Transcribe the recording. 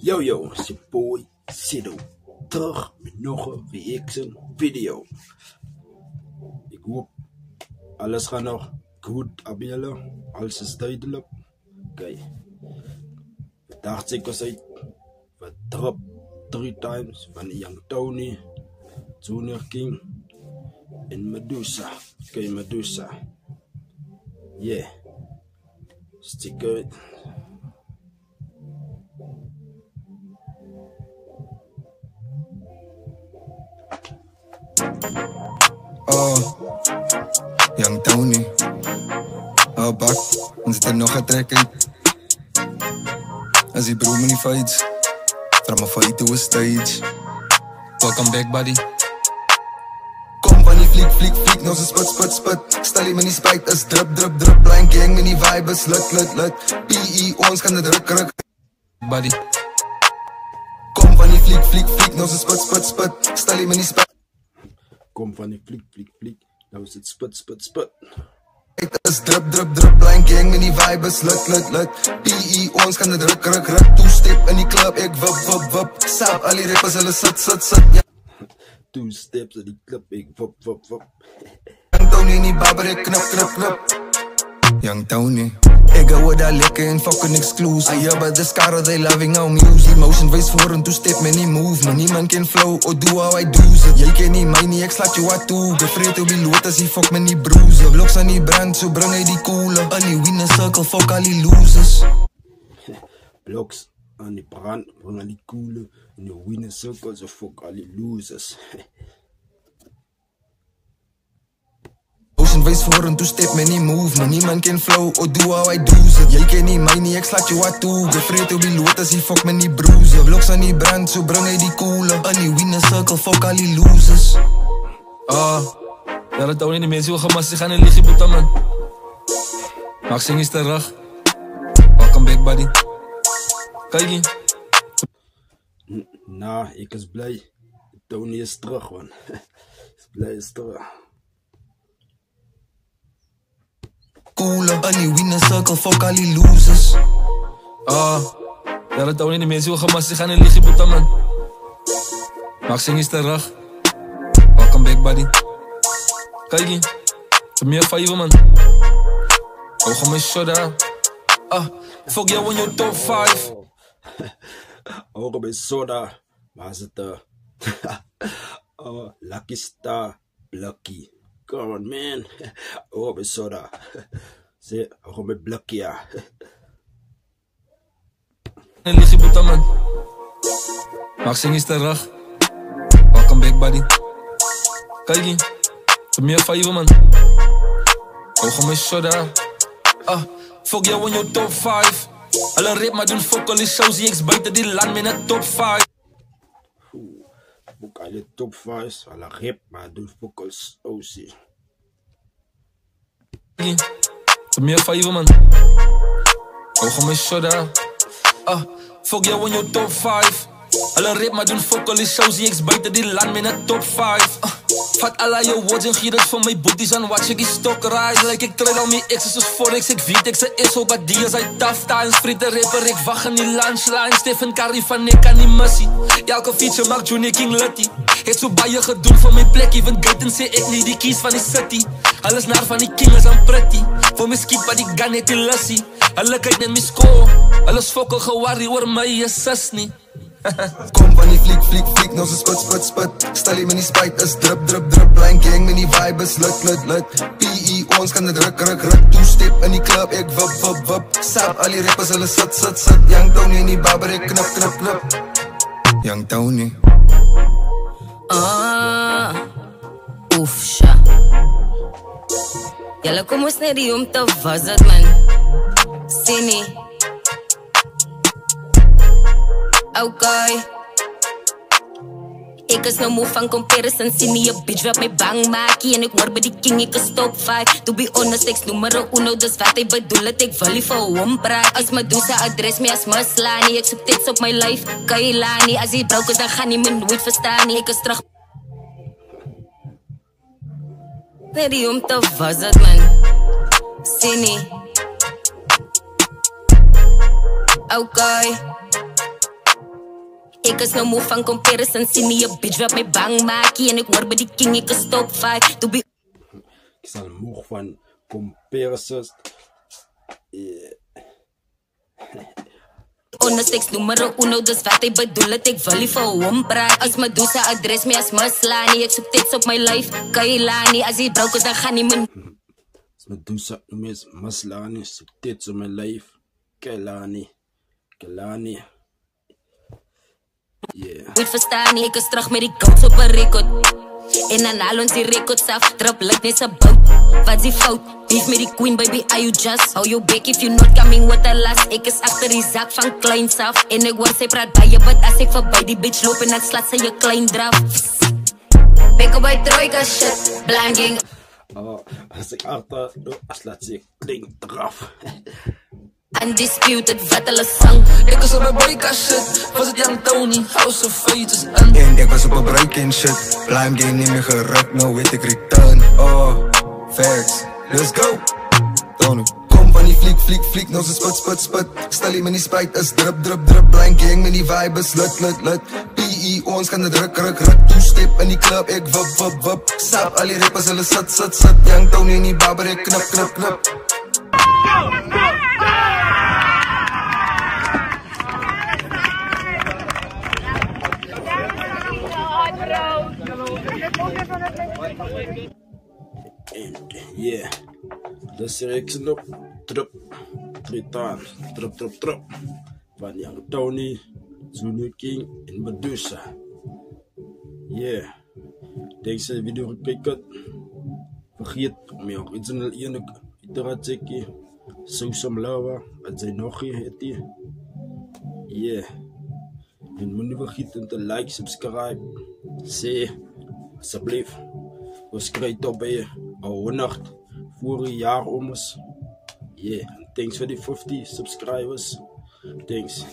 Yo yo, it's your boy Sido, terug met nog een reaction video. Ik hoop alles gaat nog goed op jullie, alles is duidelijk. Kijk, vandaag check ons uit, we drop 3 times van Young Tony, Junior King en Medusa. Kijk, Medusa. Yeah, stick uit. Young Tony. Bak, dan zit er nog een track in. Als die broer me niet fights, vraag me fight to a stage. Welcome back, buddy. Kom van die fliek, nou ze sput. Stel je me niet spijt, is drip. Blind gang, me niet vibe, is lut. PE, ons kan de druk. Buddy. Kom van die fliek, nou ze sput. Stel je me niet spijt. Kom van die fliek, nou is het sput. Het is drip, blind gang, me die vibe is lut. PE, ons kan de druk. 2 step in die club, ik wip. Saap, al die rappers, hulle sit, ja. 2 steps in die club, ik wip. Young Tony, nie babber, ik knip. Young Tony. Ik hou daar lekker en fucking exclusive. I hear by the scar, they loving our music. Motion wees voor en 2 step, me nie move. Maar niemand can flow, or do how I do it. Jy ken nie my nie, ek slaat jou wat toe. Bevreed op die lood as die fuck me nie bruise. Vlogs aan die brand, so bring hy die koele. Al die winner circle, fuck al die losers. Vlogs aan die brand, bring al die koele. En die winner circle, so fuck al die losers. Motion wees voor en 2 step, me nie move. Maar niemand can flow, or do how I do it. Jy ken nie my nie, ek slaat jou wat toe. Bevreed op die lood as die fuck me nie bruise. Vlogs aan die brand, so bring hy die koele. Al die winner circle, fuck al die losers. Ja, dat Tony, die mensen wil gemassie gaan en liggie boeta, man. Maxing is terug. Welcome back, buddy. Kijk je? Nou, ik is blij. Tony is terug, man. Is terug. Cooler, al die winner circle, fuck al die losers. Ja, dat Tony, die mensen wil gemassie gaan en liggie boeta, man. Maxing is terug. Welcome back, buddy. Kijk je? Meer 5, man. Ga mijn shot aan. Fuck jou in your top 5. Ogen bij soda. Maar is het Lucky Star, Lucky. Come on, man. Ogen bij soda. Zeg, ogen bij Lucky, ja. En lig je boeta, man. Maxing is terug. Welcome back, buddy. Kijk je? Meer 5, man. Ga mijn shot aan. Fuck jou in your top 5. Alle rap maar doen fuck al die shows. Die ex buiten die land met een top 5. Boek al die top 5. Alle rap maar doen fuck al shows. Meer 5, man. Ga mijn shot aan. Fuck jou in your top 5. Alle rap maar doen fuck al die shows. Die ex buiten die land met een top 5. Vat alla je words en gier het van my booties aan watch ek die stok rise. Like ek trade al my exes soos Forex. Ek weet ek se is op wat die is hy tough times. Friede rapper ek wacht in die lunchline. Stephen Curry van ek kan nie missie. Elke feature maak Junior King litty. Het so baie gedoen van my plek. Even Gaten sê ek nie die keys van die city. Alles naar van die king is aan pretty. Voor my skiet by die gun het die lussie. Hulle kyk net my score. Hulle is fokkel gewarrie oor my sis nie. Kom van die fliek, nou ze sput. Stel je me niet spijt, is drip. Blind gang, me die vibe is lut. PE, ons kan de druk. 2 step in die club, ik wip. Saap, al die rappers, hulle sit. Young Tony, nie babber, ik knip. Young Tony. Oefsha. Jelle kom ons net die om te visit, man. Sien nie. Okay. Ek is nou moe van comparison. Sien nie een bitch wat my bang maakie. En ek hoor by die king, ek is top 5. To be honest, ek's numero 1. Dus wat hy bedoel het, ek wil nie vir hom praat. As Medusa adres my as Maslani. Ek soek teks op my life, Kailani. As die brouk is, dan gaan nie my nooit verstaan nie. Ek is terug. Net die om te visit, man. Sien nie. Okay. Ek is nou moe van comparison. Sien nie 'n bitch wat my bang maak en ek hoor by die king ek is top 5 to be. Ek sal moeg van comparisons. Honest ex numero 1, dus wat hy bedoel het, ek wil nie vir hom praat. As Medusa adres my as Maslani, ek soek tits op my lyf, Kailani. As hy broke dan gaan nie min. As Medusa noem is Maslani, soek tits op my lyf, Kailani. Yeah. Moet verstaan nie, ek is terug met die goats op 'n record. En dan haal ons die records af, drop lyk net 'n bout. Wat's die fout? Beef met die queen, baby, are you just? Hou jou bek if you not coming with a last. Ek is agter die zak van kleins af. En ek hoor sy praat baie, but as ek verby die bitch loop en dan slat sy 'n klein draf. Bek op by Troika shit, blanking. As ek agter, as laat sy 'n klein draf. Undisputed, wat hulle sang. Ek is op 'n boyka shit, was het Young Tony, House of Fate is in. En ek was op 'n break en shit. Blame game nie meer geruk, nou weet ek return. Oh, facts, let's go. Tony, kom van die fliek, nou se spit. Stel jy my nie spyt, is drip. Blame gang met die vibe is lit. PE, ons kan dit ruk. Two step in die club, ek wip. Sap, al die rappers, hulle sit. Young Tony in die barber, ek knip. And yeah, this reaction op drop 3 times, drop van Young Tony, Zulu King en Medusa. Yeah, deze video gekeken. Vergeet om jou original enige iteratie, Sousam Lava, at zijn nog het. Yeah, en moet niet vergeten te like, subscribe, say, alsjeblieft. We schrijven op bij 100 vorig jaar om ons. Yeah, thanks for the 50 subscribers. Thanks.